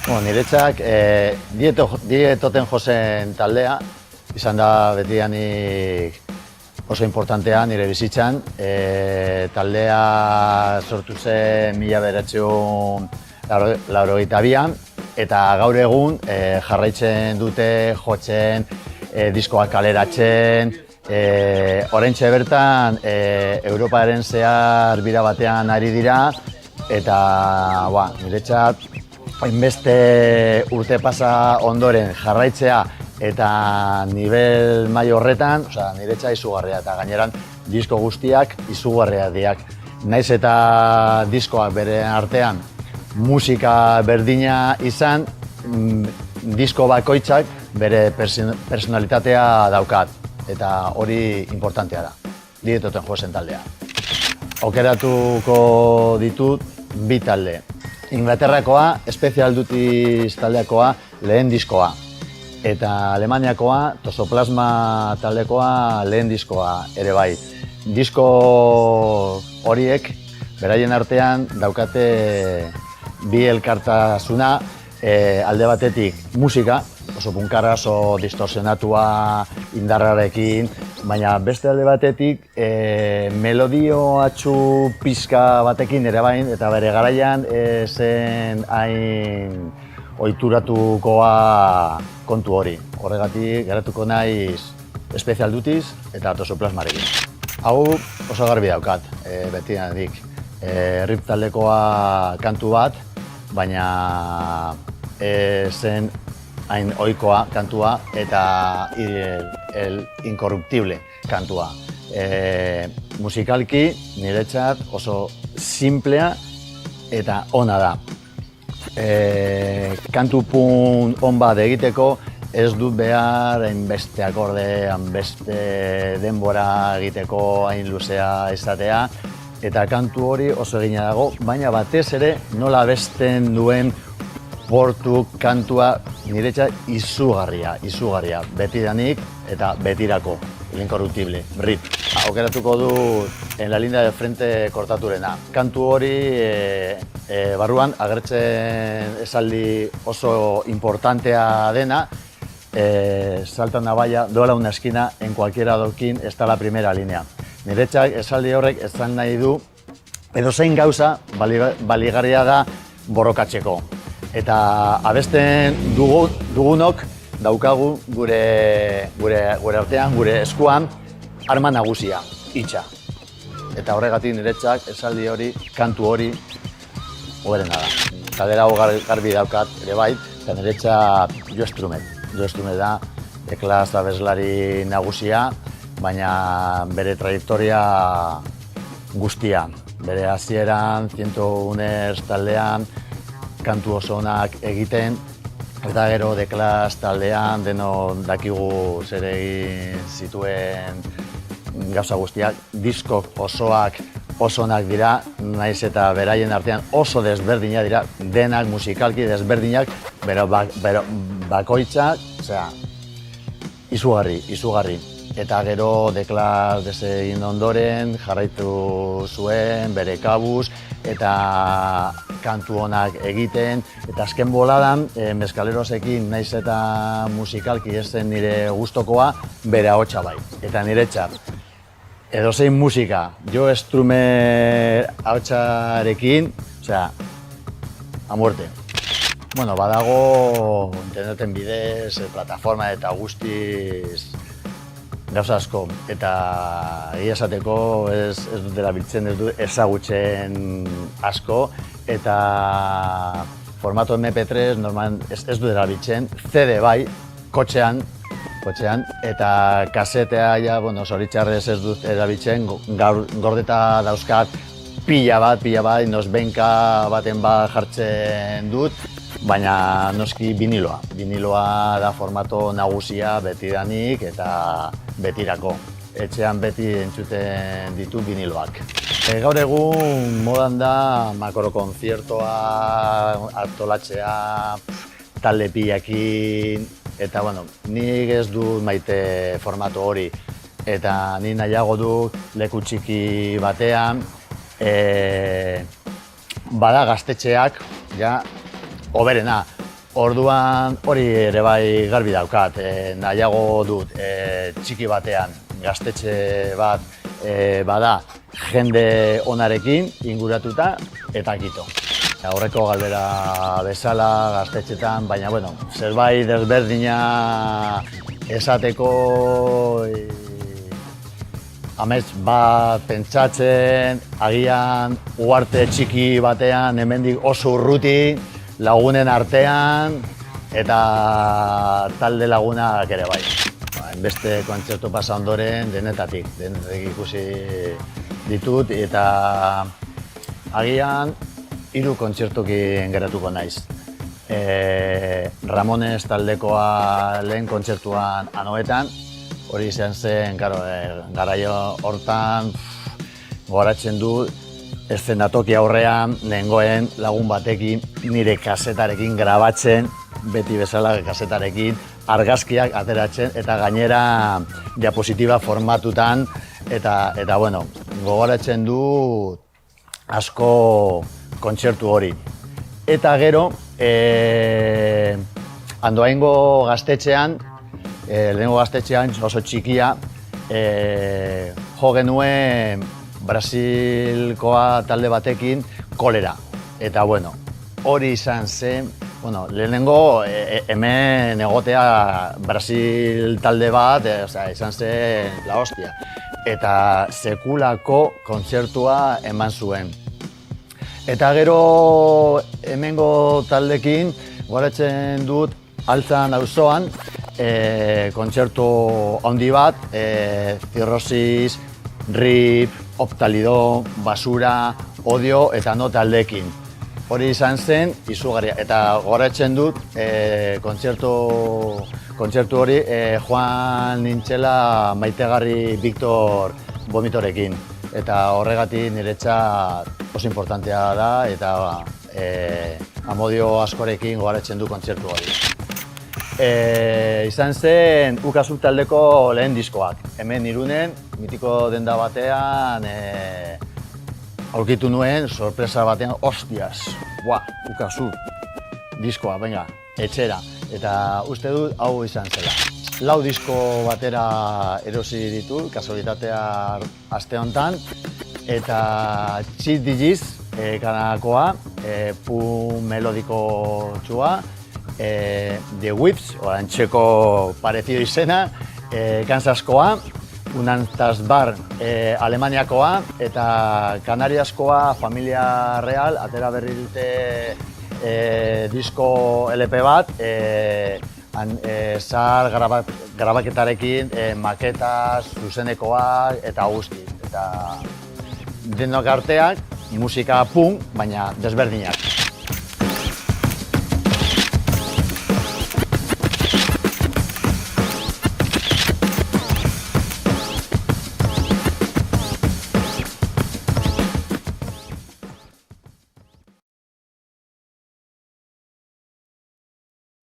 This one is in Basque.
Niretzak Dietoten Josen taldea izan da betidanik oso importantea nire bizitzan. Taldea sortu zen 1982an eta gaur egun jarraitzen dute jotzen, diskoak kaleratzen. Oraintxe bertan Europaren zehar bira batean ari dira eta niretzat hainbeste urte pasa ondoren jarraitzea eta nivel maila horretan, niretzat izugarria eta gaineran disko guztiak izugarriak diak. Naiz eta diskoak bere artean musika berdina izan, disko bakoitzak bere personalitatea daukat eta hori importantea da, Dietoten Josen taldea. Aukeratuko ditut bi talde. Inglaterrakoa, Special Duties taldeakoa lehen diskoa. Eta Alemaniakoa, Toxoplasma taldekoa lehen diskoa ere bai. Disko horiek beraien artean daukate bi elkartasuna, alde batetik musika, oso punkarra, oso distorsionatua indarrarekin, baina beste alde batetik melodio atxu pixka batekin ere bain, eta bere garaian zen hain ohituratukoa kontu hori. Horregatik geratuko naiz Special Duties eta Toxoplasmarekin. Hau oso garbi daukat, betidanik. Rip taldekoa kantu bat, baina zen hain ohikoa kantua eta El Incorruptible kantua. Musikalki niretzat oso simplea eta ona da. Kantu on bat egiteko ez dut behar hainbeste akorde, hainbeste denbora egiteko hain luzea izatea, eta kantu hori oso egina dago, baina batez ere nola abesten duen portu kantua niretzat izugarria, betidanik eta betirako, El Incorruptible, Rip. Aukeratuko dut En la línea de frente kortaturena. Kantu hori barruan agertzen esaldi oso importantea dena, salta una valla, dobla una esquina, en cualquiera adoquín está la primera línea. Niretzat esaldi horrek esan nahi du edozein gauza baligarria da borrokatzeko. Eta abesten dugunok daukagu gure artean, gure eskuan, arma nagusia, hitza. Eta horregatik niretzat esaldi hori, kantu hori, hoberena da. Taldera hau garbi daukat ere bai, eta niretzat Jo Strummer da, The Clash abeslari nagusia, baina bere trajektoria guztia. Bere hasieran, 101ers taldean, kantu oso onak egiten, eta gero The Clash taldean deno dakigu zer egin zituen gauza guztiak. Diskok osoak oso onak dira, naiz eta beraien artean oso desberdinak dira, denak musikalki desberdinak, bero bakoitzak, izugarri. Eta gero The Clash desegin ondoren jarraitu zuen bere kabuz eta kantu onak egiten, eta azken boladan Mezcalerosekin naiz eta musikalki ez zen nire gustokoa, bere ahotsa bai. Eta niretzat edozein musika Jo Strummer ahotsarekin, a muerte. Badago interneten bidez, plataforma eta guztiz gauza asko, eta egia esateko ez dut erabiltzen, ez dut ezagutzen asko, eta formato MP3 normal ez dut erabiltzen, CD bai, kotxean, eta kasetea zoritxarrez ez dut erabiltzen, gordeta dauzkat pila bat, nosbenka baten bat jartzen dut, baina noski biniloa. Biniloa da formato nagusia betidanik eta betirako. Etxean beti entzuten ditu biniloak. Gaur egun modan da makrokonziertoa antolatzea, talde pilakin, eta nik ez dut maite formato hori. Eta ni nahiago dut leku txiki batean, bada gaztetxeak, hoberena. Orduan hori ere bai garbi daukat, nahiago dut txiki batean gaztetxe bat bada jende onarekin inguratuta eta kito. Aurreko galdera bezala gaztetxetan, baina bueno, zerbait desberdina esateko amets bat pentsatzen, agian uharte txiki batean hemendik oso urruti, lagunen artean eta talde lagunak ere bai. Beste kontzertu pasa ondoren denetatik ikusi ditut eta agian 3 kontzertukin geratuko naiz. Ramones taldekoa lehen kontzertuan Anoetan, hori izan zen, garaio hortan goratzen du eszenatoki aurrean nengoen lagun batekin nire kasetarekin grabatzen, beti bezala kasetarekin, argazkiak ateratzen eta gainera diapositiba formatutan eta bueno, gogoratzen du asko kontzertu hori. Eta gero, Andoaingo gaztetxean, lehenengo gaztetxean oso txikia, jo genuen Brasilkoa talde batekin Kolera. Eta bueno, hori izan zen, lehenengo hemen egotea Brasil talde bat, izan zen la hostia. Eta sekulako kontzertua eman zuen. Eta gero hemengo taldekin goratzen dut Altzan auzoan kontzertu handi bat, Cirrosis, Rip, Optalido, Basura, Odio eta No taldekin. Hori izan zen izugarria eta goratzen dut kontzertu hori joan nintzela maitegarri Victor Vomitorekin. Eta horregatik niretzat oso importantea da eta amodio askorekin gogoratzen du kontzertu hori. Izan zen Ukazuk taldeko lehen diskoak. Hemen Irunen, mitiko denda batean aurkitu nuen, sorpresa batean, hostias, Ukazuk diskoa, venga, etxera. Eta uste dut hau izan zela. 4 disko batera erosi ditu, kasualitatea aste honetan, eta Cheat Digiz, Kanadakoa, punk melodiko txua, The Whips, txeko parezido izena, Kansaskoa, Unantas Bar Alemaniakoa, eta Kanariaskoa Familia Real, atera berri dute disko LP bat, zahar grabaketarekin, maketaz, zuzenekoak eta guzti. Eta denok arteak, musika punk, baina desberdinak.